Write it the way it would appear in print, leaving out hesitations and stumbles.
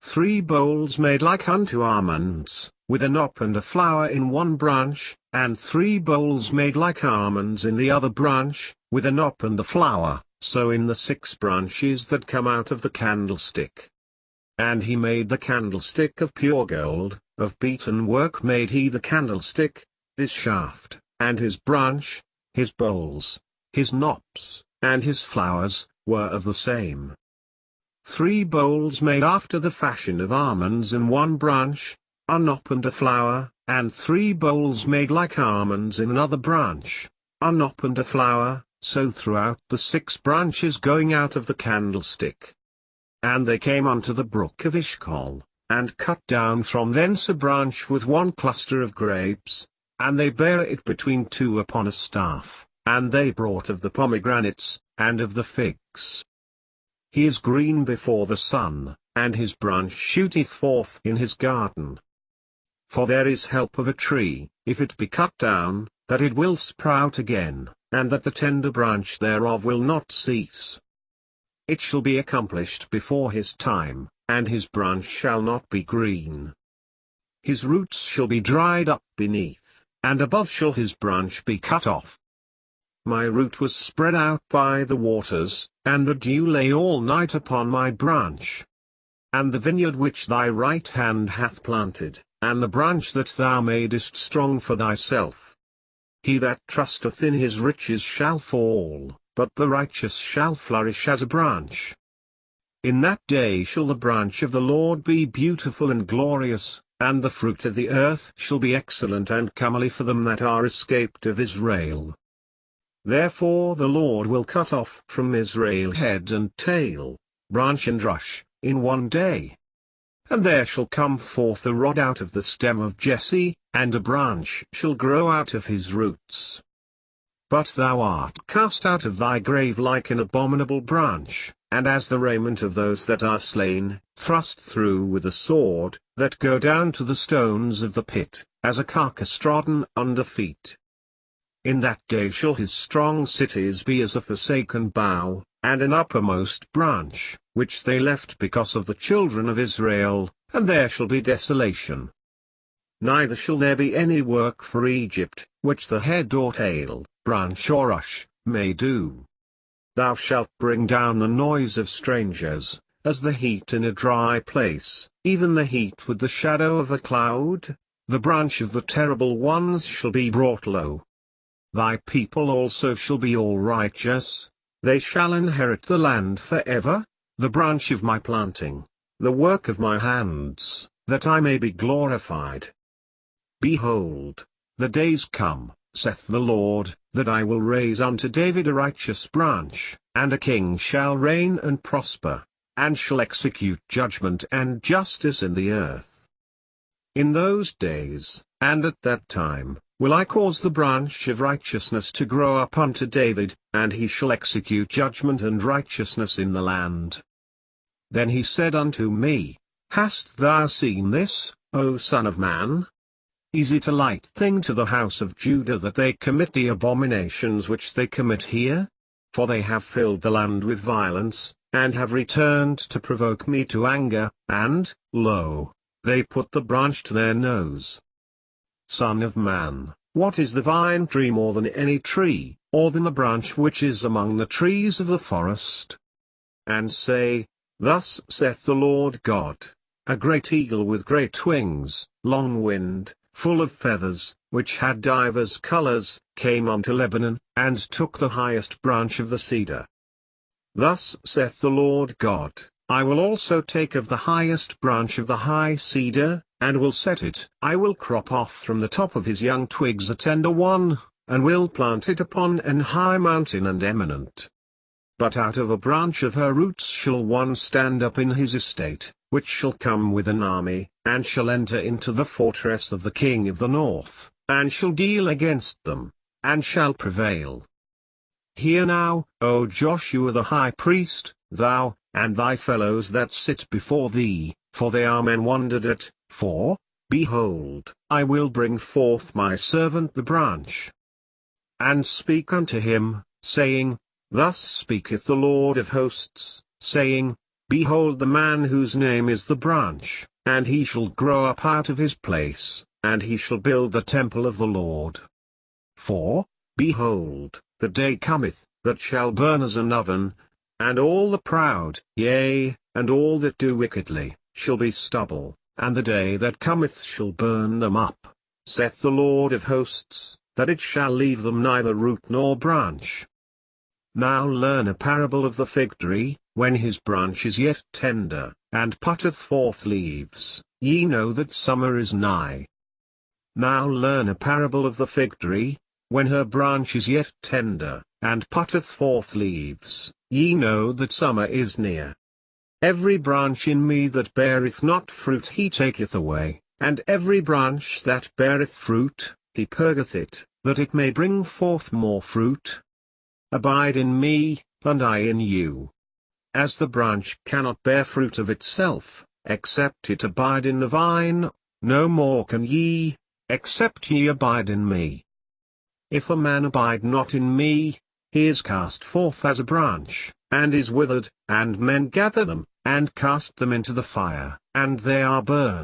3 bowls made like unto almonds, with a knop and a flower in one branch, and 3 bowls made like almonds in the other branch, with a knop and a flower, so in the 6 branches that come out of the candlestick. And he made the candlestick of pure gold, of beaten work made he the candlestick, his shaft, and his branch, his bowls, his knops, and his flowers, were of the same. 3 bowls made after the fashion of almonds in one branch, a knop and a flower, and 3 bowls made like almonds in another branch, a knop and a flower, so throughout the 6 branches going out of the candlestick. And they came unto the brook of Eshcol, and cut down from thence a branch with one cluster of grapes, and they bare it between 2 upon a staff, and they brought of the pomegranates, and of the figs. He is green before the sun, and his branch shooteth forth in his garden. For there is help of a tree, if it be cut down, that it will sprout again, and that the tender branch thereof will not cease. It shall be accomplished before his time, and his branch shall not be green. His roots shall be dried up beneath, and above shall his branch be cut off. My root was spread out by the waters, and the dew lay all night upon my branch. And the vineyard which thy right hand hath planted, and the branch that thou madest strong for thyself. He that trusteth in his riches shall fall, but the righteous shall flourish as a branch. In that day shall the branch of the Lord be beautiful and glorious, and the fruit of the earth shall be excellent and comely for them that are escaped of Israel. Therefore the Lord will cut off from Israel head and tail, branch and rush, in one day. And there shall come forth a rod out of the stem of Jesse, and a branch shall grow out of his roots. But thou art cast out of thy grave like an abominable branch, and as the raiment of those that are slain, thrust through with a sword, that go down to the stones of the pit, as a carcass trodden under feet. In that day shall his strong cities be as a forsaken bough, and an uppermost branch, which they left because of the children of Israel, and there shall be desolation. Neither shall there be any work for Egypt, which the head or tail, branch or rush, may do. Thou shalt bring down the noise of strangers, as the heat in a dry place, even the heat with the shadow of a cloud. The branch of the terrible ones shall be brought low. Thy people also shall be all righteous, they shall inherit the land forever, the branch of my planting, the work of my hands, that I may be glorified. Behold, the days come, saith the Lord, that I will raise unto David a righteous branch, and a king shall reign and prosper, and shall execute judgment and justice in the earth. In those days, and at that time, will I cause the branch of righteousness to grow up unto David, and he shall execute judgment and righteousness in the land. Then he said unto me, Hast thou seen this, O son of man? Is it a light thing to the house of Judah that they commit the abominations which they commit here? For they have filled the land with violence, and have returned to provoke me to anger, and, lo, they put the branch to their nose. Son of man, what is the vine tree more than any tree, or than the branch which is among the trees of the forest? And say, Thus saith the Lord God, a great eagle with great wings, long-winged, full of feathers, which had divers colors, came unto Lebanon, and took the highest branch of the cedar. Thus saith the Lord God, I will also take of the highest branch of the high cedar, and will set it. I will crop off from the top of his young twigs a tender one, and will plant it upon an high mountain and eminent. But out of a branch of her roots shall one stand up in his estate, which shall come with an army, and shall enter into the fortress of the king of the north, and shall deal against them, and shall prevail. Hear now, O Joshua the high priest, thou, and thy fellows that sit before thee, for they are men wondered at. For, behold, I will bring forth my servant the branch, and speak unto him, saying, Thus speaketh the Lord of hosts, saying, behold the man whose name is the branch, and he shall grow up out of his place, and he shall build the temple of the Lord. For, behold, the day cometh, that shall burn as an oven, and all the proud, yea, and all that do wickedly, shall be stubble, and the day that cometh shall burn them up, saith the Lord of hosts, that it shall leave them neither root nor branch. Now learn a parable of the fig tree. When his branch is yet tender, and putteth forth leaves, ye know that summer is nigh. Now learn a parable of the fig tree. When her branch is yet tender, and putteth forth leaves, ye know that summer is near. Every branch in me that beareth not fruit he taketh away, and every branch that beareth fruit, he purgeth it, that it may bring forth more fruit. Abide in me, and I in you. As the branch cannot bear fruit of itself, except it abide in the vine, no more can ye, except ye abide in me. If a man abide not in me, he is cast forth as a branch, and is withered, and men gather them, and cast them into the fire, and they are burned.